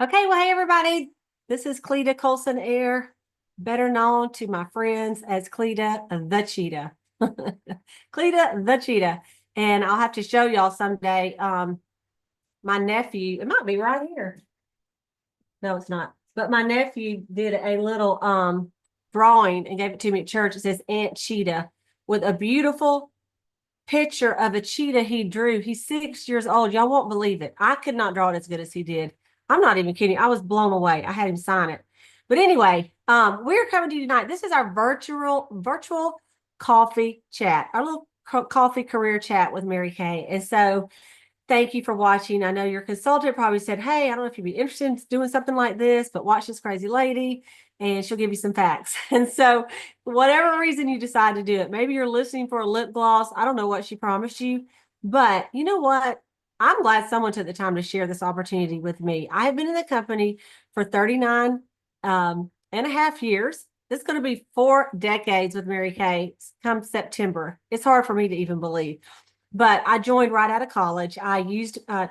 Okay, well, hey everybody. This is Cleta Colson-Eyre, better known to my friends as Cleta the Cheetah. Cleta the Cheetah. And I'll have to show y'all someday. My nephew, it might be right here. No, it's not. But my nephew did a little drawing and gave it to me at church. It says Aunt Cheetah with a beautiful picture of a cheetah he drew. He's 6 years old. Y'all won't believe it. I could not draw it as good as he did. I'm not even kidding. I was blown away. I had him sign it. But anyway, we're coming to you tonight. This is our virtual coffee chat, our little coffee career chat with Mary Kay. And so thank you for watching. I know your consultant probably said, hey, I don't know if you'd be interested in doing something like this, but watch this crazy lady and she'll give you some facts. And so whatever reason you decide to do it, maybe you're listening for a lip gloss. I don't know what she promised you, but you know what? I'm glad someone took the time to share this opportunity with me. I have been in the company for 39 and a half years. This is going to be 4 decades with Mary Kay come September. It's hard for me to even believe. But I joined right out of college. I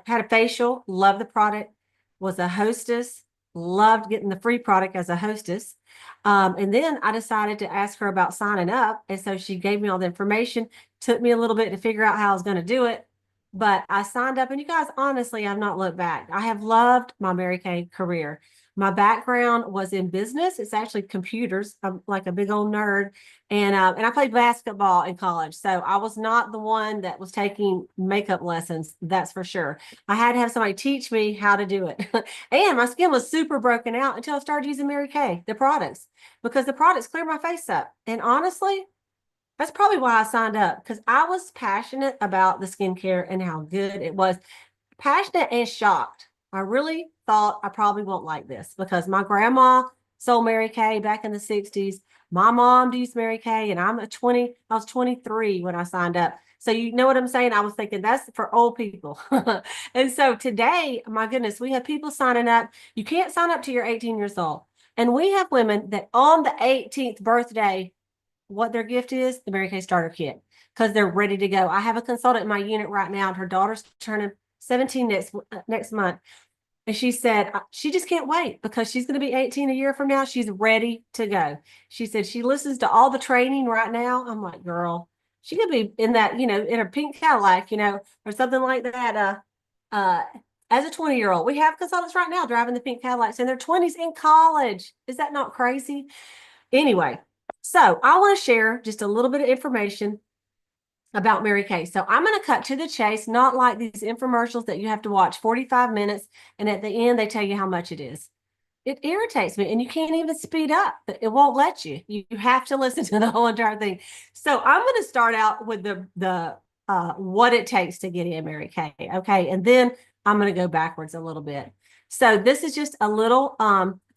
had a facial, loved the product, was a hostess, loved getting the free product as a hostess. And then I decided to ask her about signing up. And so she gave me all the information, took me a little bit to figure out how I was going to do it. But I signed up, and you guys, honestly, I've not looked back. I have loved my Mary Kay career. My background was in business. It's actually computers. I'm like a big old nerd. And I played basketball in college. So I was not the one that was taking makeup lessons, that's for sure. I had to have somebody teach me how to do it. And my skin was super broken out until I started using Mary Kay, the products, because the products clear my face up. And honestly, that's probably why I signed up, because I was passionate about the skincare and how good it was. Passionate and shocked. I really thought I probably won't like this because my grandma sold Mary Kay back in the 60s. My mom used Mary Kay, and I was 23 when I signed up. So you know what I'm saying? I was thinking that's for old people. And so today, my goodness, we have people signing up. You can't sign up till you're 18 years old. And we have women that on the 18th birthday, what their gift is, the Mary Kay starter kit, because they're ready to go. I have a consultant in my unit right now, and her daughter's turning 17 next month. And she said she just can't wait because she's going to be 18 a year from now. She's ready to go. She said she listens to all the training right now. I'm like, girl, she could be in that, in her pink Cadillac, or something like that. Uh, as a 20-year-old, we have consultants right now driving the pink Cadillacs in their 20s in college. Is that not crazy? Anyway, so I want to share just a little bit of information about Mary Kay. So I'm going to cut to the chase, not like these infomercials that you have to watch 45 minutes and at the end they tell you how much it is. It irritates me, and you can't even speed up. It won't let you. You have to listen to the whole entire thing. So I'm going to start out with the what it takes to get in Mary Kay. Okay, and then I'm going to go backwards a little bit. So this is just a little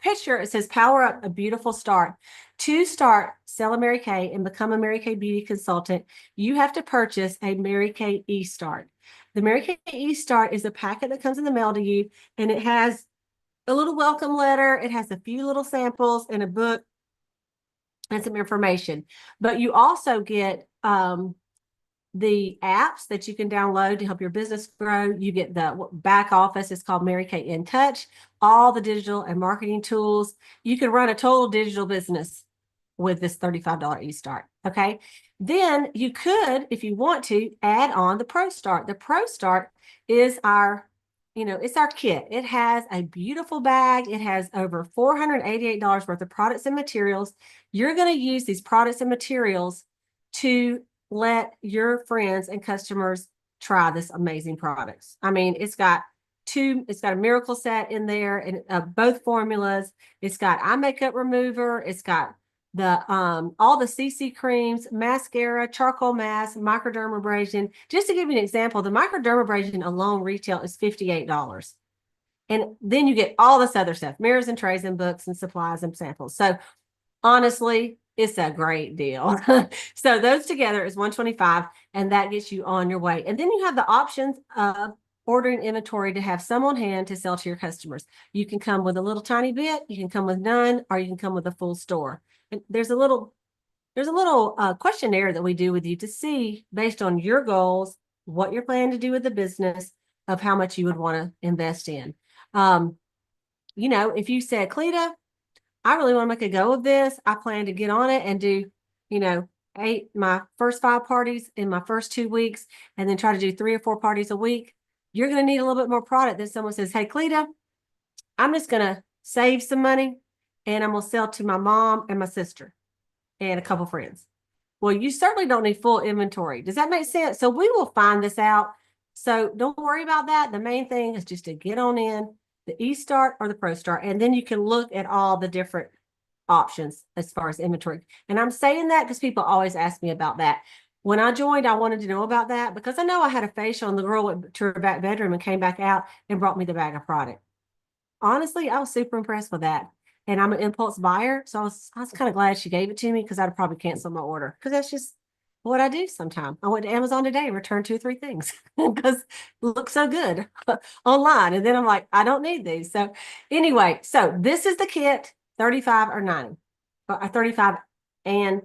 picture. It says power up a beautiful start. To start sell a Mary Kay and become a Mary Kay beauty consultant, you have to purchase a Mary Kay eStart. The Mary Kay eStart is a packet that comes in the mail to you, and it has a little welcome letter. It has a few little samples and a book and some information. But you also get the apps that you can download to help your business grow. You get the back office. It's called Mary Kay In Touch, all the digital and marketing tools. You can run a total digital business with this $35 eStart. Okay. Then you could, if you want to, add on the Pro Start. The Pro Start is it's our kit. It has a beautiful bag. It has over $488 worth of products and materials. You're going to use these products and materials to let your friends and customers try this amazing products. I mean, it's got a miracle set in there, and both formulas. It's got eye makeup remover. It's got the all the CC creams, mascara, charcoal mask, microdermabrasion. Just to give you an example, the microdermabrasion alone retail is $58. And then you get all this other stuff, mirrors and trays and books and supplies and samples. So honestly, it's a great deal. So those together is $125, and that gets you on your way. And then you have the options of ordering inventory to have some on hand to sell to your customers. You can come with a little tiny bit, you can come with none, or you can come with a full store. And there's a little questionnaire that we do with you to see, based on your goals, what you're planning to do with the business, of how much you would want to invest in. you know, if you said, Cleta, I really want to make a go of this. I plan to get on it and do, you know, my first 5 parties in my first 2 weeks, and then try to do 3 or 4 parties a week. You're going to need a little bit more product than someone says, hey, Cleta, I'm just going to save some money and I'm going to sell to my mom and my sister and a couple friends. Well, you certainly don't need full inventory. Does that make sense? So we will find this out. So don't worry about that. The main thing is just to get on in the eStart or the ProStart, and then you can look at all the different options as far as inventory. And I'm saying that because people always ask me about that. When I joined, I wanted to know about that because I know I had a facial and the girl went to her back bedroom and came back out and brought me the bag of product. Honestly, I was super impressed with that. And I'm an impulse buyer. So I was kind of glad she gave it to me because I'd probably cancel my order because that's just what I do sometimes. I went to Amazon today and returned 2 or 3 things because it looks so good online. And then I'm like, I don't need these. So anyway, so this is the kit, 35 or 90, or 35 and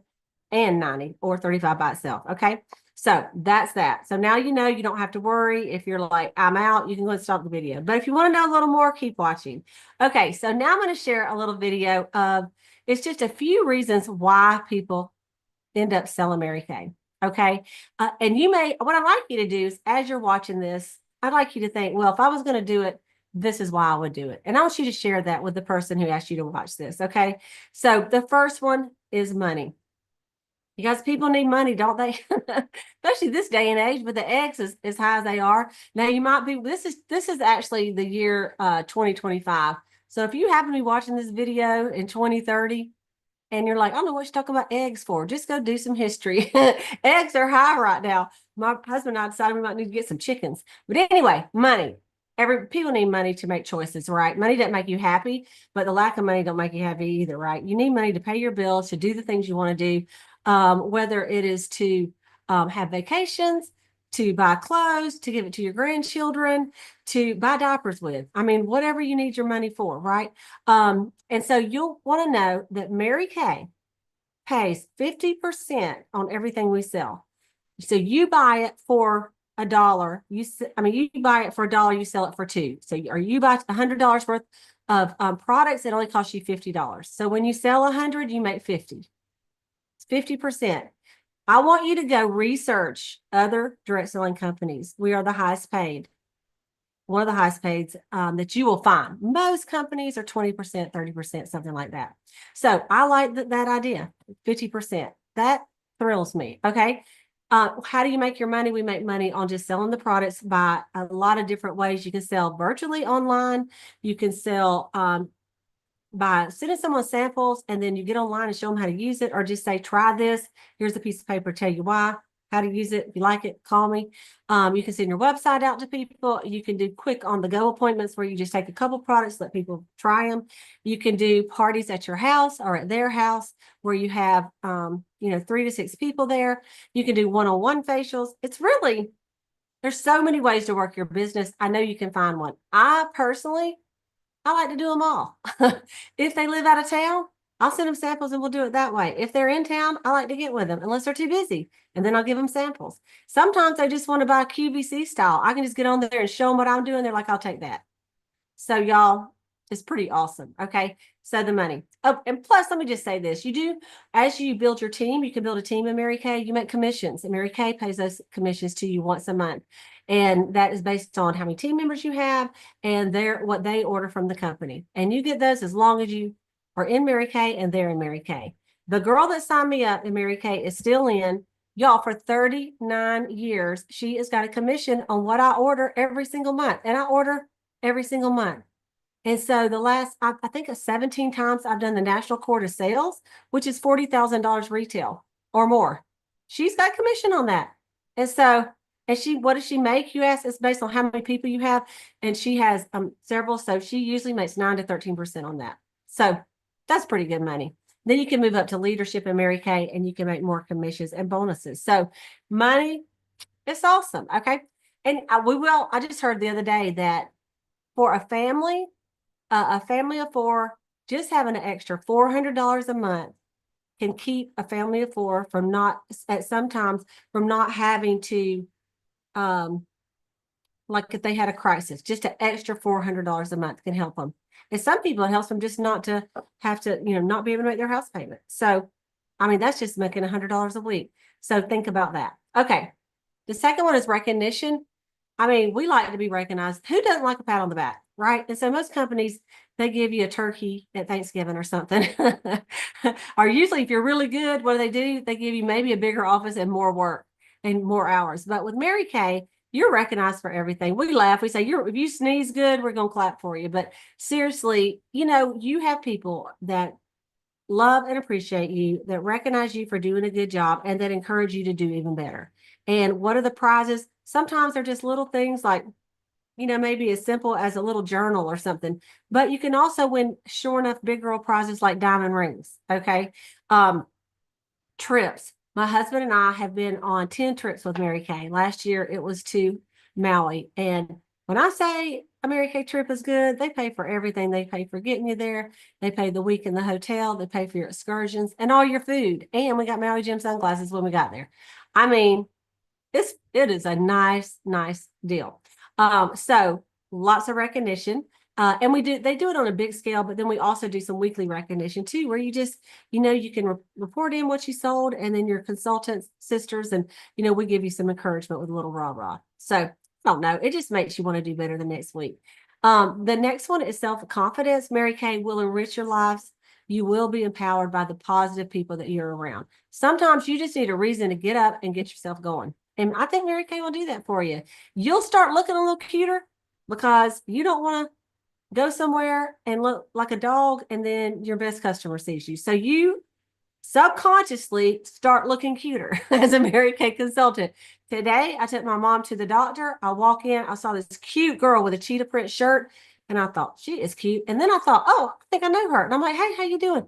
90, or 35 by itself. Okay. So that's that. So now you know you don't have to worry. If you're like, I'm out, you can go and stop the video. But if you want to know a little more, keep watching. Okay, so now I'm going to share a little video of, it's just a few reasons why people end up selling Mary Kay. Okay. And you may, what I'd like you to do is, as you're watching this, I'd like you to think, well, if I was going to do it, this is why I would do it. And I want you to share that with the person who asked you to watch this. Okay. So the first one is money. Because people need money, don't they? Especially this day and age with the eggs as high as they are. Now you might be, this is actually the year 2025. So if you happen to be watching this video in 2030 and you're like, I don't know what you're talking about eggs for, just go do some history. Eggs are high right now. My husband and I decided we might need to get some chickens. But anyway, money. People need money to make choices, right? Money doesn't make you happy, but the lack of money don't make you happy either, right? You need money to pay your bills, to do the things you want to do, whether it is to have vacations, to buy clothes, to give it to your grandchildren, to buy diapers with. I mean, whatever you need your money for, right? And so you'll want to know that Mary Kay pays 50% on everything we sell. So you buy it for $1. You buy it for $1, you sell it for $2. So or you buy $100 worth of products, it only costs you $50. So when you sell 100, you make 50. It's 50%. I want you to go research other direct selling companies. We are the highest paid, one of the highest paid that you will find. Most companies are 20%, 30%, something like that. So I like that idea, 50%. That thrills me. Okay. How do you make your money? We make money on just selling the products by a lot of different ways. You can sell virtually online. You can sell by sending someone samples, and then you get online and show them how to use it, or just say, try this. Here's a piece of paper, tell you why, how to use it. If you like it, call me. You can send your website out to people. You can do quick on-the-go appointments where you just take a couple products, let people try them. You can do parties at your house or at their house where you have, 3 to 6 people there. You can do one-on-one facials. It's really, there's so many ways to work your business. I know you can find one. I like to do them all. If they live out of town, I'll send them samples and we'll do it that way. If they're in town, I like to get with them unless they're too busy. And then I'll give them samples. Sometimes they just want to buy QVC style. I can just get on there and show them what I'm doing. They're like, I'll take that. So y'all, it's pretty awesome. Okay. So the money. Oh, and plus, let me just say this. As you build your team, you can build a team in Mary Kay. You make commissions, and Mary Kay pays those commissions to you once a month. And that is based on how many team members you have and what they order from the company. And you get those as long as you are in Mary Kay and they're in Mary Kay. The girl that signed me up in Mary Kay is still in. Y'all, for 39 years, she has got a commission on what I order every single month. And I order every single month. And so the last, I think 17 times I've done the National Court of Sales, which is $40,000 retail or more. She's got commission on that. And so, what does she make? You ask, it's based on how many people you have. And she has several. So she usually makes 9 to 13% on that. So that's pretty good money. Then you can move up to leadership in Mary Kay and you can make more commissions and bonuses. So money, it's awesome. Okay. And I just heard the other day that for a family of 4, just having an extra $400 a month can keep a family of 4 from not having to like if they had a crisis, just an extra $400 a month can help them. And some people, it helps them just not to have to, not be able to make their house payment. So, I mean, that's just making $100 a week. So think about that. Okay. The second one is recognition. I mean, we like to be recognized. Who doesn't like a pat on the back, right? And so most companies, they give you a turkey at Thanksgiving or something. Or usually if you're really good, what do? They give you maybe a bigger office and more work and more hours. But with Mary Kay, you're recognized for everything. We laugh. We say, if you sneeze good, we're going to clap for you. But seriously, you have people that love and appreciate you, that recognize you for doing a good job, and that encourage you to do even better. And what are the prizes? Sometimes they're just little things like, maybe as simple as a little journal or something. But you can also win, sure enough, big girl prizes like diamond rings. Okay. Trips. My husband and I have been on 10 trips with Mary Kay. Last year it was to Maui. And when I say a Mary Kay trip is good, they pay for everything. They pay for getting you there. They pay the week in the hotel. They pay for your excursions and all your food. And we got Maui Jim sunglasses when we got there. I mean, it is a nice deal. So lots of recognition. And they do it on a big scale, but then we also do some weekly recognition too, where you just, you can report in what you sold, and then your consultants, sisters, and, we give you some encouragement with a little rah-rah. So I don't know. It just makes you want to do better the next week. The next one is self-confidence. Mary Kay will enrich your lives. You will be empowered by the positive people that you're around. Sometimes you just need a reason to get up and get yourself going. And I think Mary Kay will do that for you. You'll start looking a little cuter because you don't want to go somewhere and look like a dog and then your best customer sees you. So you subconsciously start looking cuter as a Mary Kay consultant. Today, I took my mom to the doctor. I walk in, I saw this cute girl with a cheetah print shirt, and I thought, she is cute. And then I thought, oh, I think I know her. And I'm like, hey, how you doing?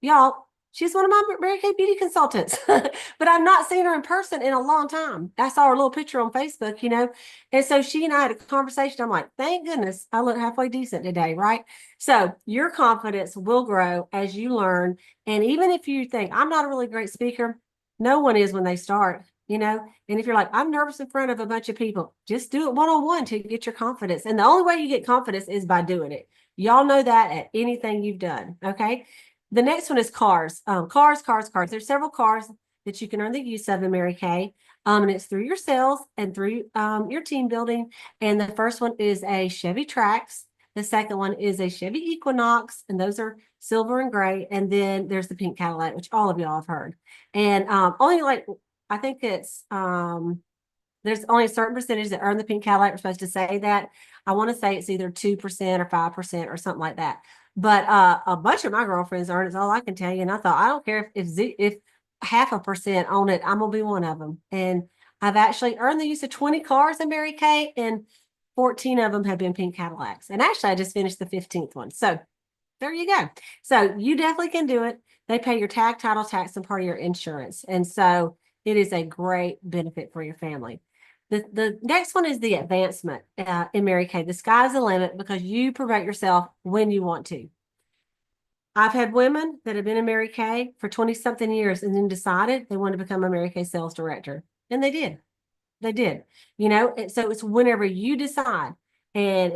Y'all, she's one of my Mary Kay beauty consultants, but I've not seen her in person in a long time. I saw her little picture on Facebook, and so she and I had a conversation. I'm like, thank goodness I look halfway decent today, right? So your confidence will grow as you learn. And even if you think, I'm not a really great speaker, no one is when they start, and if you're like, I'm nervous in front of a bunch of people, just do it one-on-one to get your confidence. And the only way you get confidence is by doing it. Y'all know that at anything you've done, okay? The next one is cars. Cars. There's several cars that you can earn the use of in Mary Kay. And it's through your sales and through your team building. And the first one is a Chevy Trax. The second one is a Chevy Equinox, and those are silver and gray. And then there's the pink Cadillac, which all of y'all have heard. And I think it's there's only a certain percentage that earn the pink Cadillac. We're supposed to say that. I want to say it's either 2% or 5% or something like that. But a bunch of my girlfriends earn, it's all I can tell you. And I thought, I don't care if 0.5% on it, I'm gonna be one of them. And I've actually earned the use of 20 cars in Mary Kay, and 14 of them have been pink Cadillacs. And actually, I just finished the 15th one. So there you go. So you definitely can do it. They pay your tag, title, tax, and part of your insurance. And so it is a great benefit for your family. The next one is the advancement in Mary Kay. The sky's the limit because you promote yourself when you want to. I've had women that have been in Mary Kay for 20-something years and then decided they want to become a Mary Kay sales director. And they did. They did. So it's whenever you decide. And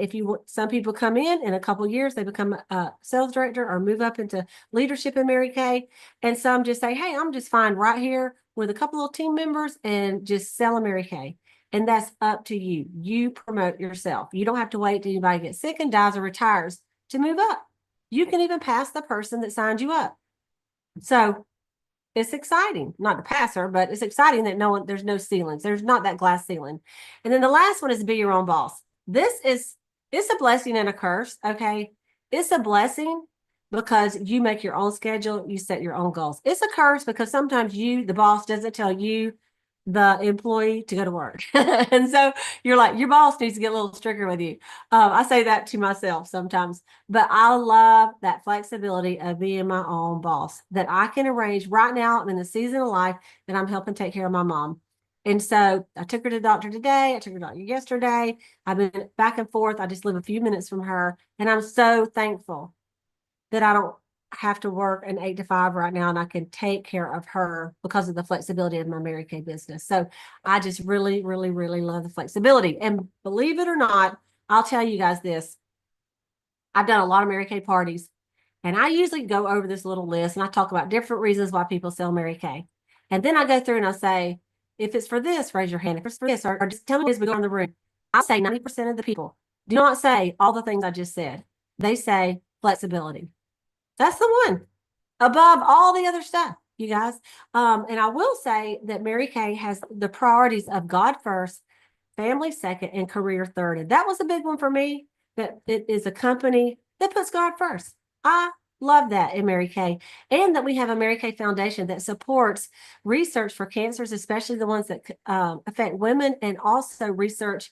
some people come in a couple of years, they become a sales director or move up into leadership in Mary Kay. And some just say, hey, I'm just fine right here with a couple of team members and just sell a Mary Kay. And that's up to you. You promote yourself. You don't have to wait till anybody gets sick and dies or retires to move up. You can even pass the person that signed you up. So it's exciting, not to pass her, but it's exciting that there's no ceilings. There's not that glass ceiling. And then the last one is to be your own boss. It's a blessing and a curse. Okay. It's a blessing because you make your own schedule. You set your own goals. It's a curse because sometimes the boss, doesn't tell you, the employee, to go to work. And so you're like, your boss needs to get a little stricter with you. I say that to myself sometimes, but I love that flexibility of being my own boss, that I can arrange. Right now, I'm in the season of life that I'm helping take care of my mom. And so I took her to the doctor today. I took her to the doctor yesterday. I've been back and forth. I just live a few minutes from her. And I'm so thankful that I don't have to work an 8 to 5 right now, and I can take care of her because of the flexibility of my Mary Kay business. So I just really, really, really love the flexibility. And believe it or not, I'll tell you guys this. I've done a lot of Mary Kay parties, and I usually go over this little list and I talk about different reasons why people sell Mary Kay. And then I go through and I say, if it's for this, raise your hand. If it's for this, or just tell me as we go in the room. I'll say 90% of the people do not say all the things I just said. They say flexibility. That's the one above all the other stuff, you guys. And I will say that Mary Kay has the priorities of God first, family second, and career third. And that was a big one for me, that it is a company that puts God first. I love that in Mary Kay. And that we have a Mary Kay Foundation that supports research for cancers, especially the ones that affect women, and also research,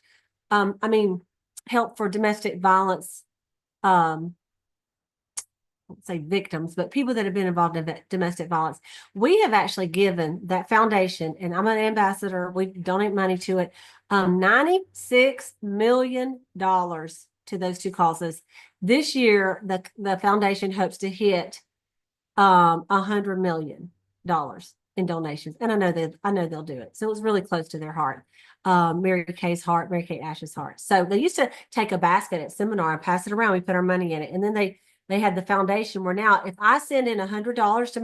help for domestic violence, I won't say victims, but people that have been involved in domestic violence. We have actually given that foundation, and I'm an ambassador, we donate money to it, $96 million to those two causes. This year, the foundation hopes to hit $100 million in donations. And I know they'll do it. So it was really close to their heart. Mary Kay's heart, Mary Kay Ash's heart. So they used to take a basket at seminar and pass it around. We put our money in it. And then they had the foundation where now if I send in $100 to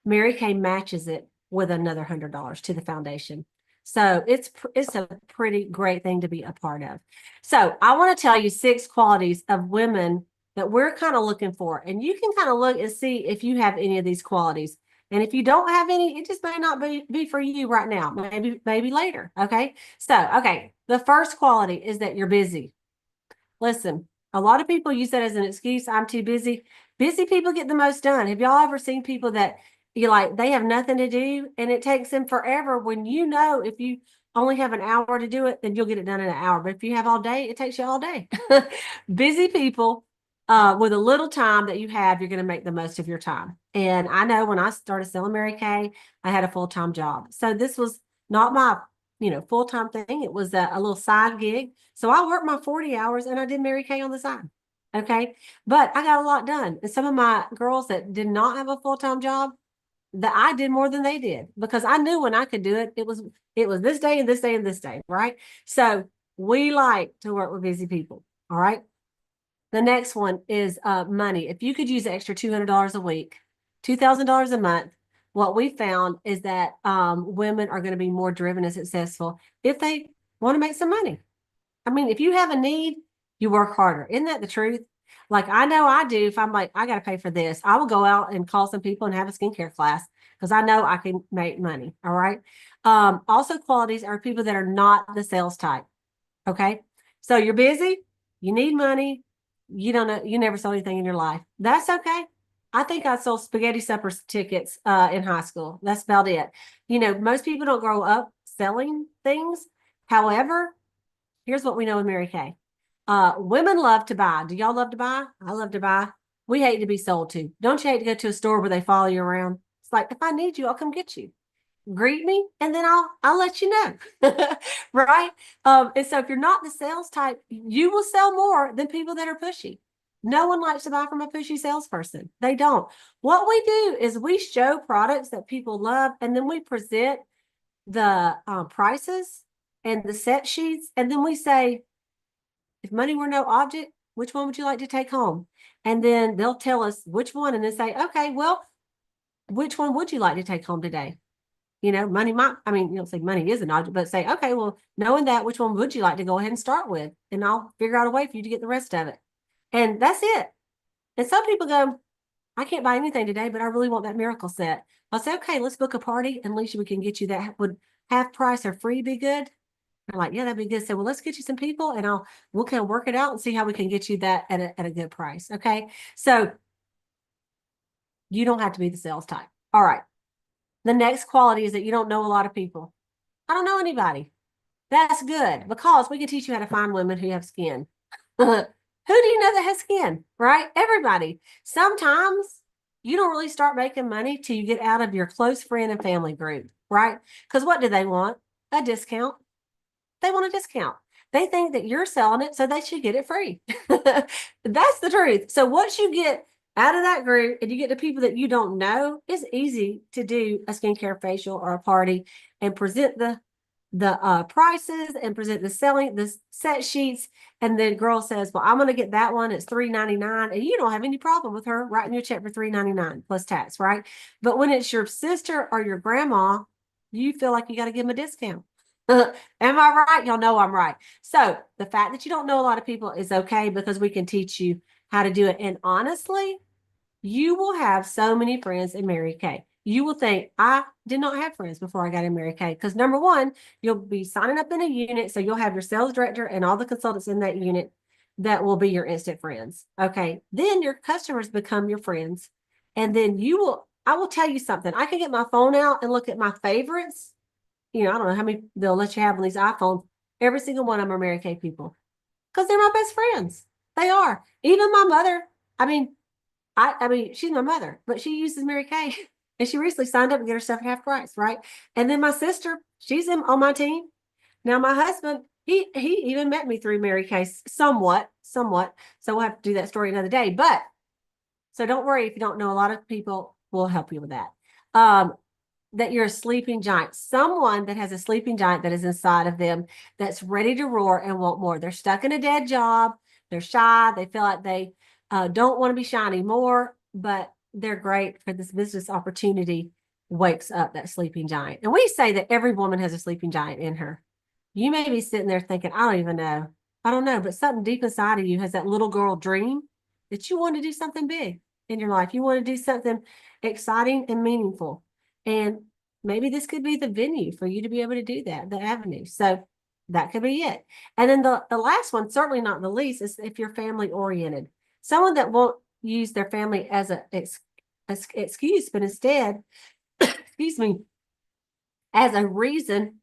Mary Kay matches it with another $100 to the foundation. So it's a pretty great thing to be a part of. So I want to tell you 6 qualities of women that we're kind of looking for. And you can kind of look and see if you have any of these qualities. And if you don't have any, it just may not be for you right now, maybe later. Okay. So, okay. The first quality is that you're busy. Listen, a lot of people use that as an excuse. I'm too busy. Busy people get the most done. Have y'all ever seen people that they have nothing to do and it takes them forever, when if you only have an hour to do it, then you'll get it done in an hour. But if you have all day, it takes you all day. Busy people, with a little time that you have, you're going to make the most of your time. And I know when I started selling Mary Kay, I had a full-time job. So this was not my full-time thing. It was a little side gig. So I worked my 40 hours and I did Mary Kay on the side. Okay. But I got a lot done. And some of my girls that did not have a full-time job, that I did more than they did, because I knew when I could do it, it was this day and this day and this day. Right. So we like to work with busy people. All right. The next one is money. If you could use an extra $200 a week, $2,000 a month, what we found is that women are going to be more driven and successful if they want to make some money. I mean, if you have a need, you work harder. Isn't that the truth? Like, I know I do. If I'm like, I got to pay for this, I will go out and call some people and have a skincare class because I know I can make money. All right. Also, qualities are people that are not the sales type. Okay. So you're busy, you need money, you don't know, you never sold anything in your life. That's okay. I think I sold spaghetti supper tickets in high school. That's about it. Most people don't grow up selling things. However, here's what we know with Mary Kay. Women love to buy. Do y'all love to buy? I love to buy. We hate to be sold to. Don't you hate to go to a store where they follow you around? It's like, if I need you, I'll come get you. Greet me, and then I'll let you know. Right. And so if you're not the sales type, you will sell more than people that are pushy. No one likes to buy from a pushy salesperson. They don't. What we do is we show products that people love, and then we present the prices and the set sheets, and then we say, if money were no object, which one would you like to take home? And then they'll tell us which one, and then say, okay, well, which one would you like to take home today? Money you don't say money is an object, but say, okay, well, knowing that, which one would you like to go ahead and start with? And I'll figure out a way for you to get the rest of it. And that's it. And some people go, I can't buy anything today, but I really want that miracle set. I'll say, okay, let's book a party, and at least we can get you that. Would half price or free be good? They're like, yeah, that'd be good. So, well, let's get you some people, and we'll kind of work it out and see how we can get you that at a good price. Okay. So you don't have to be the sales type. All right. The next quality is that you don't know a lot of people. I don't know anybody. That's good, because we can teach you how to find women who have skin. Who do you know that has skin, right? Everybody. Sometimes you don't really start making money till you get out of your close friend and family group, right? Because what do they want? A discount. They want a discount. They think that you're selling it, so they should get it free. That's the truth. So once you get Out of that group, and you get the people that you don't know, it's easy to do a skincare facial or a party and present the prices and present the set sheets. And then girl says, well, I'm going to get that one. It's $3.99. And you don't have any problem with her writing you a check for $3.99 plus tax, right? But when it's your sister or your grandma, you feel like you got to give them a discount. Am I right? Y'all know I'm right. So the fact that you don't know a lot of people is okay, because we can teach you how to do it. And honestly, you will have so many friends in Mary Kay. You will think, I did not have friends before I got in Mary Kay. Because number one, you'll be signing up in a unit. So you'll have your sales director and all the consultants in that unit that will be your instant friends. Okay. Then your customers become your friends. And then I will tell you something. I can get my phone out and look at my favorites. I don't know how many they'll let you have on these iPhones. Every single one of them are Mary Kay people, because they're my best friends. They are. Even my mother. I mean, she's my mother, but she uses Mary Kay, and she recently signed up to get her stuff half price, right? And then my sister, she's on my team. Now my husband, he even met me through Mary Kay, somewhat. So we'll have to do that story another day. But so don't worry if you don't know. A lot of people will help you with that. That you're a sleeping giant, someone that has a sleeping giant that is inside of them that's ready to roar and want more. They're stuck in a dead job. They're shy. They feel like they don't want to be shy anymore, but they're great for this business opportunity. Wakes up that sleeping giant. And we say that every woman has a sleeping giant in her. You may be sitting there thinking, I don't even know. I don't know, but something deep inside of you has that little girl dream that you want to do something big in your life. You want to do something exciting and meaningful. And maybe this could be the venue for you to be able to do that, the avenue. So that could be it. And then the last one, certainly not the least, is if you're family oriented. Someone that won't use their family as an excuse, but instead, excuse me, as a reason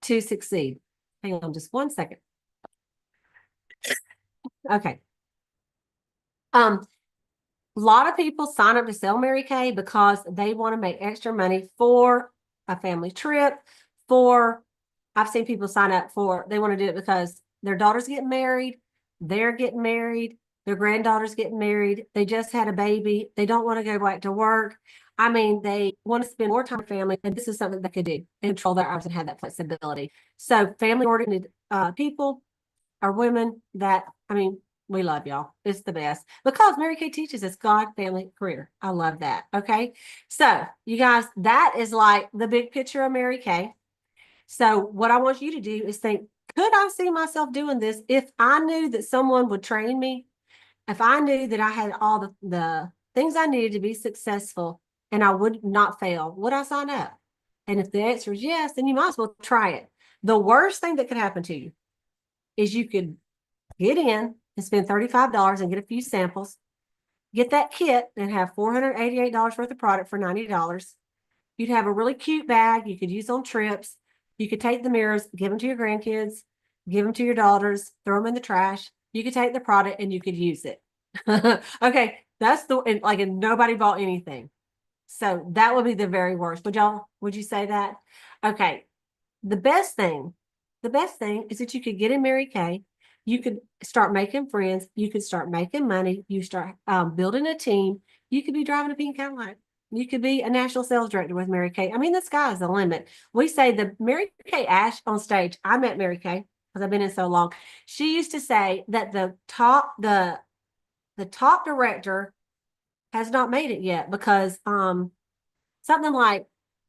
to succeed. Hang on just one second. Okay. A lot of people sign up to sell Mary Kay because they want to make extra money for a family trip. I've seen people sign up they want to do it because their daughter's getting married, they're getting married, their granddaughter's getting married, they just had a baby, they don't want to go back to work. I mean, they want to spend more time with family, and this is something they could do and control their hours and have that flexibility. So family-oriented people are women that, we love y'all. It's the best, because Mary Kay teaches us God, family, career. I love that. Okay. So you guys, that is like the big picture of Mary Kay. So what I want you to do is think, could I see myself doing this if I knew that someone would train me? If I knew that I had all the things I needed to be successful and I would not fail, would I sign up? And if the answer is yes, then you might as well try it. The worst thing that could happen to you is you could get in and spend $35 and get a few samples, get that kit and have $488 worth of product for $90. You'd have a really cute bag you could use on trips. You could take the mirrors, give them to your grandkids, give them to your daughters, throw them in the trash. You could take the product and you could use it. Okay, that's and nobody bought anything. So that would be the very worst. Would you say that? Okay. The best thing is that you could get in Mary Kay. You could start making friends. You could start making money. You start building a team. You could be driving a pink Cadillac. You could be a national sales director with Mary Kay. I mean, the sky is the limit. We say the Mary Kay Ash on stage. I met Mary Kay because I've been in so long. She used to say that the top director has not made it yet because something like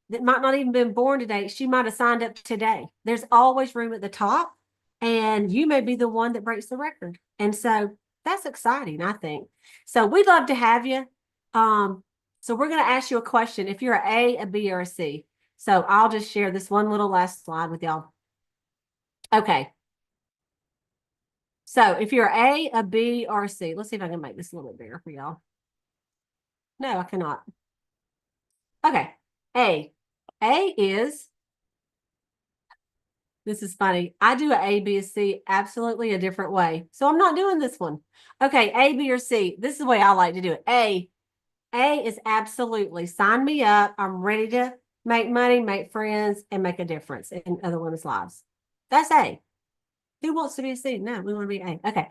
that might not even been born today. She might have signed up today. There's always room at the top, and you may be the one that breaks the record. And so that's exciting, I think. So we'd love to have you. So we're going to ask you a question. If you're an A, a B, or a C. So I'll just share this one little last slide with y'all. Okay. So if you're a B, or a C, let's see if I can make this a little bit bigger for y'all. No, I cannot. Okay. A is, this is funny. I do an A, B, or C absolutely a different way. So I'm not doing this one. Okay, A, B, or C. This is the way I like to do it. A is absolutely sign me up. I'm ready to make money, make friends, and make a difference in other women's lives. That's A. Who wants to be a C? No, we want to be A. Okay.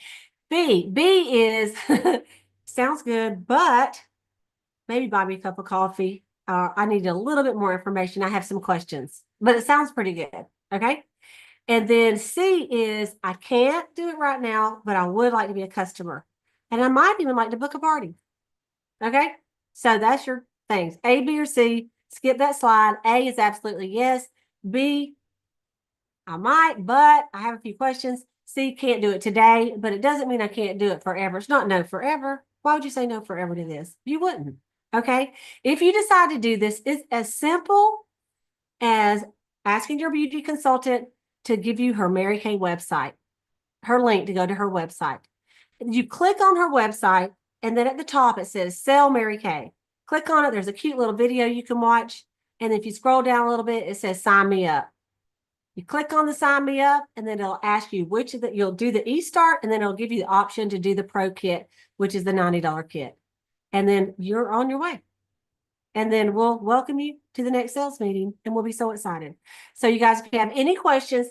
B is sounds good, but maybe buy me a cup of coffee. I need a little bit more information. I have some questions, but it sounds pretty good. Okay. And then C is I can't do it right now, but I would like to be a customer. And I might even like to book a party. Okay. So that's your things. A, B, or C. Skip that slide. A is absolutely yes. B, I might, but I have a few questions. C, can't do it today, but it doesn't mean I can't do it forever. It's not no forever. Why would you say no forever to this? You wouldn't. Okay. If you decide to do this, it's as simple as asking your beauty consultant to give you her Mary Kay website, her link to go to her website. You click on her website, and then at the top it says Sell Mary Kay. Click on it. There's a cute little video you can watch. And if you scroll down a little bit, it says Sign Me Up. You click on the Sign Me Up, and then it'll ask you which of the, you'll do the e-start, and then it'll give you the option to do the pro kit, which is the $90 kit. And then you're on your way. And then we'll welcome you to the next sales meeting, and we'll be so excited. So you guys, if you have any questions,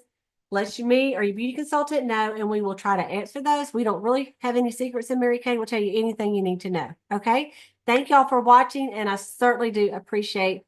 let me or your beauty consultant know, and we will try to answer those. We don't really have any secrets in Mary Kay. We'll tell you anything you need to know. Okay. Thank y'all for watching, and I certainly do appreciate